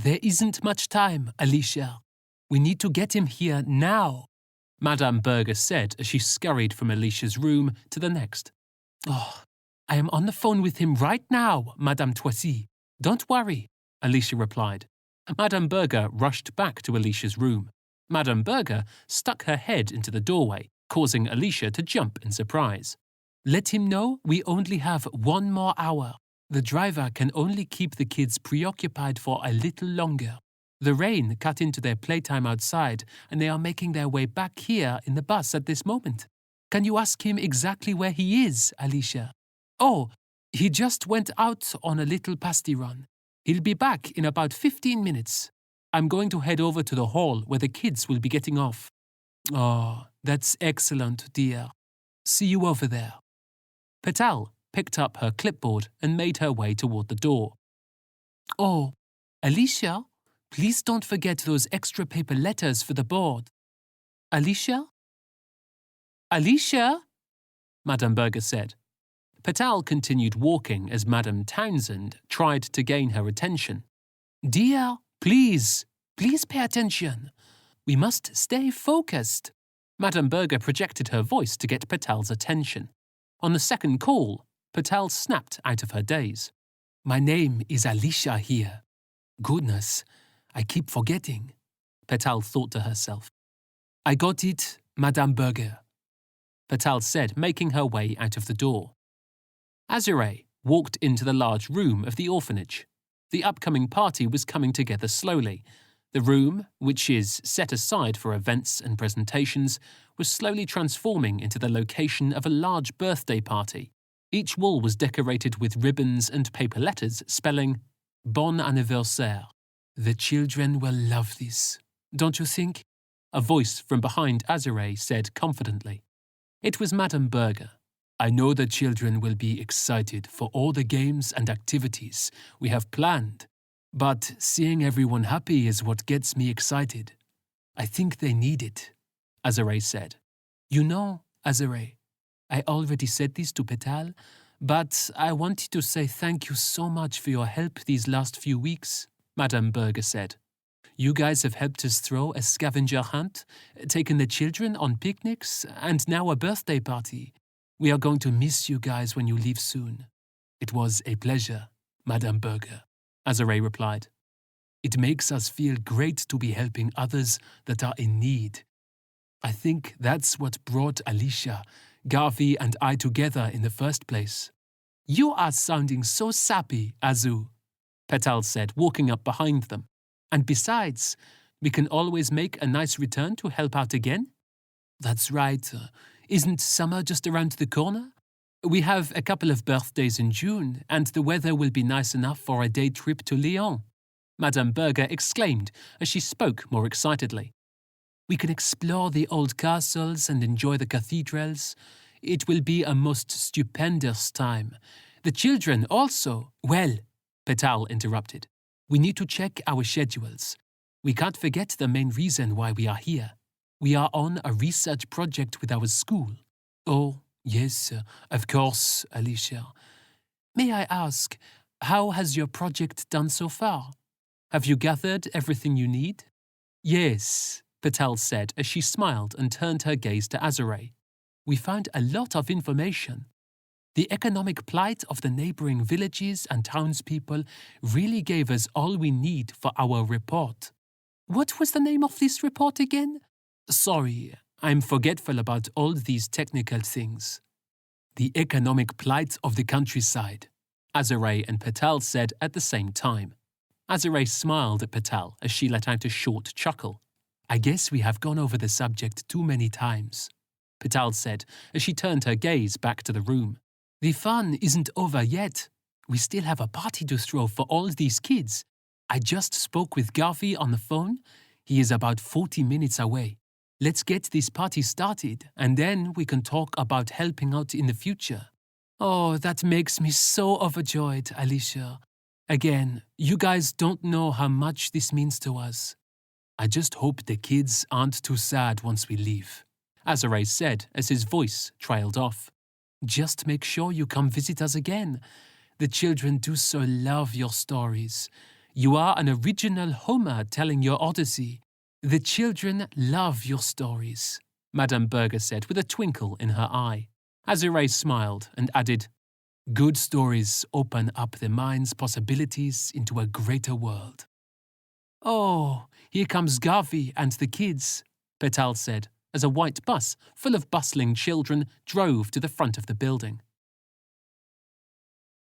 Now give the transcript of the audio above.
There isn't much time, Alicia. We need to get him here now, Madame Berger said as she scurried from Alicia's room to the next. Oh, I am on the phone with him right now, Madame Toisy. Don't worry, Alicia replied. Madame Berger rushed back to Alicia's room. Madame Berger stuck her head into the doorway, causing Alicia to jump in surprise. Let him know we only have 1 more hour. The driver can only keep the kids preoccupied for a little longer. The rain cut into their playtime outside, and they are making their way back here in the bus at this moment. Can you ask him exactly where he is, Alicia? Oh, he just went out on a little pasty run. He'll be back in about 15 minutes. I'm going to head over to the hall where the kids will be getting off. Oh, that's excellent, dear. See you over there. Petal picked up her clipboard and made her way toward the door. Oh, Alicia, please don't forget those extra paper letters for the board. Alicia? Alicia? Madame Berger said. Petal continued walking as Madame Townsend tried to gain her attention. Dear, please pay attention. We must stay focused. Madame Berger projected her voice to get Petal's attention. On the second call, Petal snapped out of her daze. My name is Alicia here. Goodness, I keep forgetting, Petal thought to herself. I got it, Madame Berger, Petal said, making her way out of the door. Azure walked into the large room of the orphanage. The upcoming party was coming together slowly. The room, which is set aside for events and presentations, was slowly transforming into the location of a large birthday party. Each wall was decorated with ribbons and paper letters spelling Bon anniversaire. The children will love this, don't you think? A voice from behind Azure said confidently. It was Madame Berger. I know the children will be excited for all the games and activities we have planned, but seeing everyone happy is what gets me excited. I think they need it, Azure said. You know, Azure, I already said this to Petal, but I wanted to say thank you so much for your help these last few weeks, Madame Berger said. You guys have helped us throw a scavenger hunt, taken the children on picnics, and now a birthday party. We are going to miss you guys when you leave soon. It was a pleasure, Madame Berger, Azure replied. It makes us feel great to be helping others that are in need. I think that's what brought Alicia, Garvey, and I together in the first place. You are sounding so sappy, Azu, Petal said, walking up behind them. And besides, we can always make a nice return to help out again. That's right. Isn't summer just around the corner? We have a couple of birthdays in June, and the weather will be nice enough for a day trip to Lyon, Madame Berger exclaimed as she spoke more excitedly. We can explore the old castles and enjoy the cathedrals. It will be a most stupendous time. The children also. Well, Petal interrupted. We need to check our schedules. We can't forget the main reason why we are here. We are on a research project with our school. Oh, yes, of course, Alicia. May I ask, how has your project done so far? Have you gathered everything you need? Yes, Petal said as she smiled and turned her gaze to Azure. We found a lot of information. The economic plight of the neighboring villages and townspeople really gave us all we need for our report. What was the name of this report again? Sorry, I'm forgetful about all these technical things. The economic plight of the countryside, Azure and Petal said at the same time. Azure smiled at Petal as she let out a short chuckle. I guess we have gone over the subject too many times, Petal said as she turned her gaze back to the room. The fun isn't over yet. We still have a party to throw for all these kids. I just spoke with Garvey on the phone. He is about 40 minutes away. Let's get this party started, and then we can talk about helping out in the future. Oh, that makes me so overjoyed, Alicia. Again, you guys don't know how much this means to us. I just hope the kids aren't too sad once we leave, Azure said as his voice trailed off. Just make sure you come visit us again. The children do so love your stories. You are an original Homer telling your Odyssey. The children love your stories, Madame Berger said with a twinkle in her eye. Azure smiled and added, Good stories open up the mind's possibilities into a greater world. Oh, here comes Garvey and the kids, Petal said, as a white bus full of bustling children drove to the front of the building.